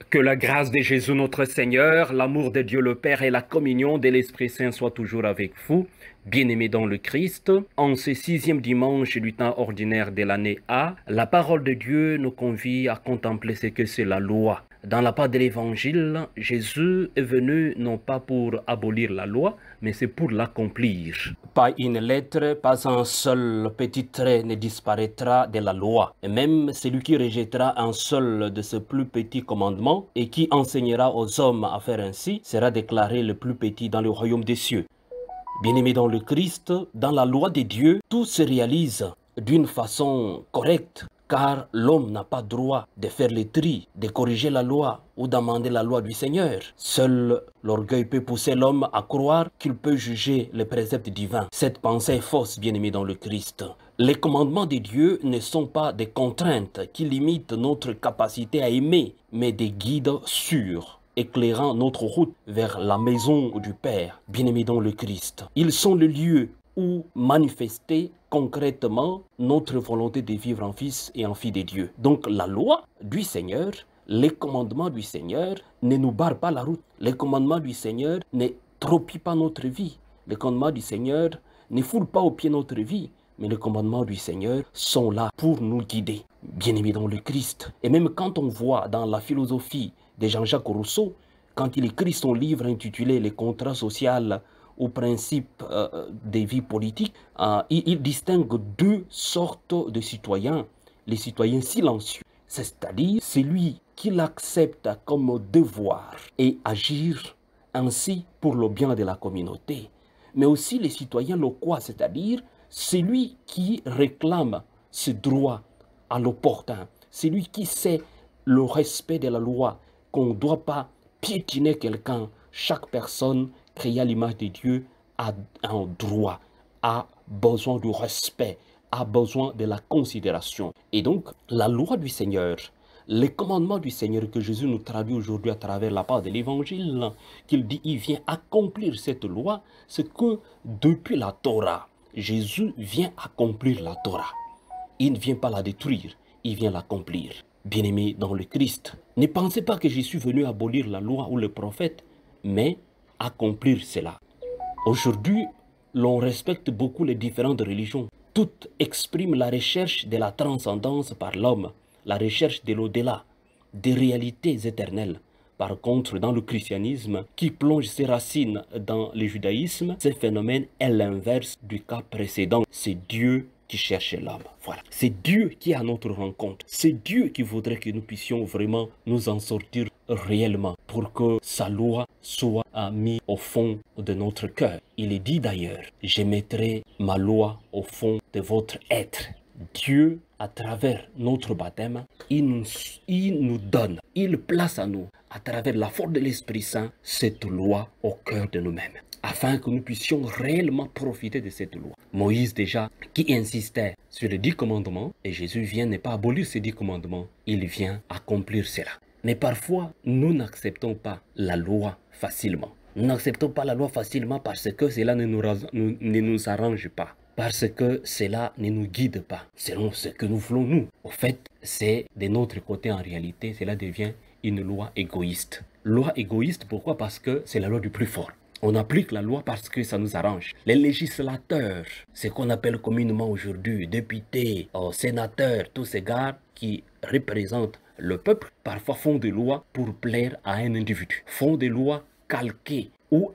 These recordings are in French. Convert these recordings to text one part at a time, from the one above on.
Que la grâce de Jésus notre Seigneur, l'amour de Dieu le Père et la communion de l'Esprit Saint soient toujours avec vous, bien-aimés dans le Christ. En ce 6e dimanche du temps ordinaire de l'année A, la parole de Dieu nous convie à contempler ce que c'est la loi. Dans la part de l'Évangile, Jésus est venu non pas pour abolir la loi, mais c'est pour l'accomplir. Pas une lettre, pas un seul petit trait ne disparaîtra de la loi. Et même celui qui rejettera un seul de ces plus petits commandements et qui enseignera aux hommes à faire ainsi sera déclaré le plus petit dans le royaume des cieux. Bien-aimés dans le Christ, dans la loi de Dieu, tout se réalise d'une façon correcte, car l'homme n'a pas droit de faire le tri, de corriger la loi ou d'amender la loi du Seigneur. Seul l'orgueil peut pousser l'homme à croire qu'il peut juger les préceptes divins. Cette pensée est fausse, bien-aimés dans le Christ. Les commandements de Dieu ne sont pas des contraintes qui limitent notre capacité à aimer, mais des guides sûrs, éclairant notre route vers la maison du Père, bien-aimés dans le Christ. Ils sont le lieu où manifester concrètement notre volonté de vivre en fils et en fille de Dieu. Donc la loi du Seigneur, les commandements du Seigneur ne nous barrent pas la route. Les commandements du Seigneur ne tropient pas notre vie. Les commandements du Seigneur ne foulent pas au pied notre vie. Mais les commandements du Seigneur sont là pour nous guider, bien-aimés dans le Christ. Et même quand on voit dans la philosophie de Jean-Jacques Rousseau, quand il écrit son livre intitulé « Les contrats sociaux aux principes des vies politiques », il distingue deux sortes de citoyens. Les citoyens silencieux, c'est-à-dire celui qui l'accepte comme devoir et agir ainsi pour le bien de la communauté. Mais aussi les citoyens loquaces, c'est-à-dire celui qui réclame ce droit à l'opportun, celui qui sait le respect de la loi, qu'on ne doit pas piétiner quelqu'un. Chaque personne créée à l'image de Dieu a un droit, a besoin du respect, a besoin de la considération. Et donc, la loi du Seigneur, les commandements du Seigneur que Jésus nous traduit aujourd'hui à travers la part de l'Évangile, qu'il dit, il vient accomplir cette loi, c'est que depuis la Torah, Jésus vient accomplir la Torah. Il ne vient pas la détruire, il vient l'accomplir. Bien-aimés dans le Christ, ne pensez pas que je suis venu abolir la loi ou le prophète, mais accomplir cela. Aujourd'hui, l'on respecte beaucoup les différentes religions. Toutes expriment la recherche de la transcendance par l'homme, la recherche de l'au-delà, des réalités éternelles. Par contre, dans le christianisme, qui plonge ses racines dans le judaïsme, ce phénomène est l'inverse du cas précédent. C'est Dieu qui cherche l'homme. Voilà. C'est Dieu qui est à notre rencontre. C'est Dieu qui voudrait que nous puissions vraiment nous en sortir réellement pour que sa loi soit mise au fond de notre cœur. Il est dit d'ailleurs, je mettrai ma loi au fond de votre être. Dieu, à travers notre baptême, il nous donne, il place à nous, à travers la force de l'Esprit Saint, cette loi au cœur de nous-mêmes, afin que nous puissions réellement profiter de cette loi. Moïse déjà, qui insistait sur les 10 commandements, et Jésus vient ne pas abolir ces 10 commandements, il vient accomplir cela. Mais parfois, nous n'acceptons pas la loi facilement. Nous n'acceptons pas la loi facilement parce que cela ne nous arrange pas. Parce que cela ne nous guide pas selon ce que nous voulons nous. Au fait, c'est de notre côté en réalité, cela devient une loi égoïste. Loi égoïste, pourquoi? Parce que c'est la loi du plus fort. On applique la loi parce que ça nous arrange. Les législateurs, ce qu'on appelle communément aujourd'hui députés, sénateurs, tous ces gars qui représentent le peuple, parfois font des lois pour plaire à un individu. Font des lois calquées ou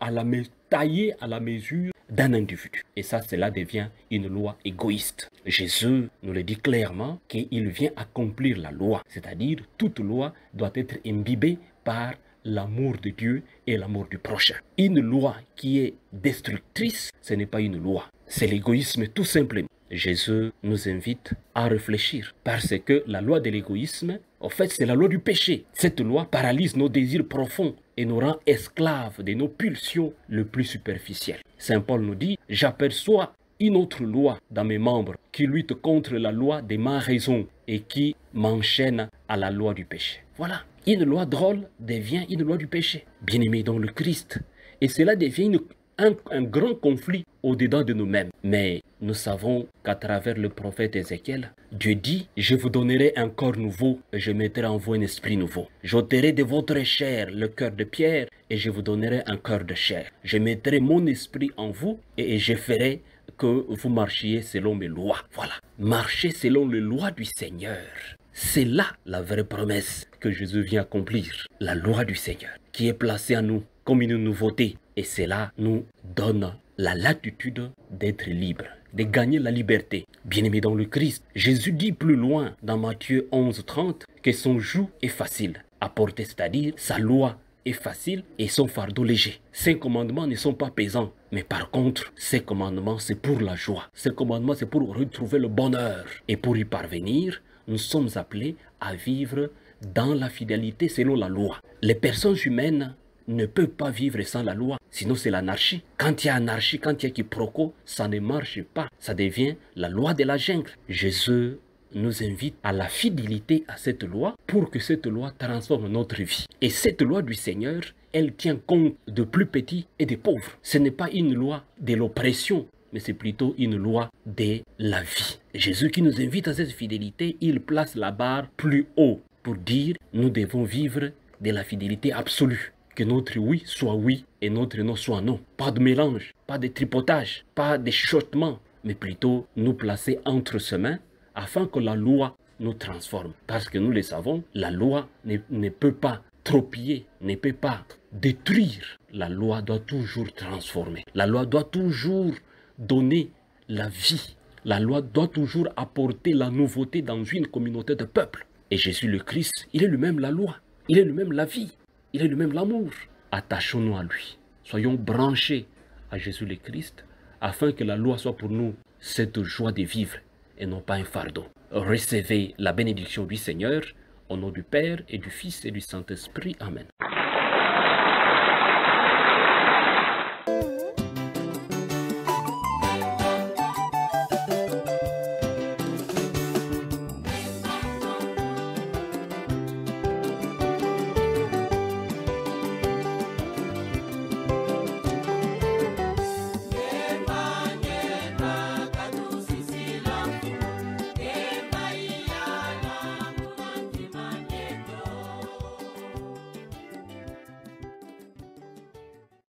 taillées à la mesure d'un individu. Et ça, cela devient une loi égoïste. Jésus nous le dit clairement qu'il vient accomplir la loi. C'est-à-dire, toute loi doit être imbibée par l'amour de Dieu et l'amour du prochain. Une loi qui est destructrice, ce n'est pas une loi. C'est l'égoïsme tout simplement. Jésus nous invite à réfléchir parce que la loi de l'égoïsme, en fait, c'est la loi du péché. Cette loi paralyse nos désirs profonds et nous rend esclaves de nos pulsions les plus superficielles. Saint Paul nous dit, j'aperçois une autre loi dans mes membres qui lutte contre la loi de ma raison et qui m'enchaîne à la loi du péché. Voilà, une loi drôle devient une loi du péché. Bien-aimé dans le Christ. Et cela devient un grand conflit au-dedans de nous-mêmes. Mais nous savons qu'à travers le prophète Ézéchiel, Dieu dit, je vous donnerai un corps nouveau et je mettrai en vous un esprit nouveau. J'ôterai de votre chair le cœur de pierre et je vous donnerai un cœur de chair. Je mettrai mon esprit en vous et je ferai que vous marchiez selon mes lois. Voilà, marcher selon les lois du Seigneur. C'est là la vraie promesse que Jésus vient accomplir. La loi du Seigneur qui est placée à nous comme une nouveauté. Et cela nous donne la latitude d'être libre, de gagner la liberté. Bien-aimé dans le Christ, Jésus dit plus loin dans Matthieu 11:30 que son joug est facile à porter, c'est-à-dire sa loi est facile et son fardeau léger. Ces commandements ne sont pas pesants, mais par contre, ces commandements c'est pour la joie. Ces commandements c'est pour retrouver le bonheur. Et pour y parvenir, nous sommes appelés à vivre dans la fidélité selon la loi. Les personnes humaines ne peuvent pas vivre sans la loi, sinon c'est l'anarchie. Quand il y a anarchie, quand il y a quiproquo, ça ne marche pas. Ça devient la loi de la jungle. Jésus nous invite à la fidélité à cette loi pour que cette loi transforme notre vie. Et cette loi du Seigneur, elle tient compte de plus petits et des pauvres. Ce n'est pas une loi de l'oppression, mais c'est plutôt une loi de la vie. Jésus qui nous invite à cette fidélité, il place la barre plus haut pour dire nous devons vivre de la fidélité absolue. Que notre oui soit oui et notre non soit non. Pas de mélange, pas de tripotage, pas de chuchotement, mais plutôt nous placer entre ses mains afin que la loi nous transforme. Parce que nous le savons, la loi ne peut pas tropiller, ne peut pas détruire. La loi doit toujours transformer. La loi doit toujours donner la vie. La loi doit toujours apporter la nouveauté dans une communauté de peuples. Et Jésus le Christ, il est lui-même la loi. Il est lui-même la vie. Il est lui-même l'amour. Attachons-nous à lui. Soyons branchés à Jésus le Christ afin que la loi soit pour nous cette joie de vivre et non pas un fardeau. Recevez la bénédiction du Seigneur au nom du Père et du Fils et du Saint-Esprit. Amen.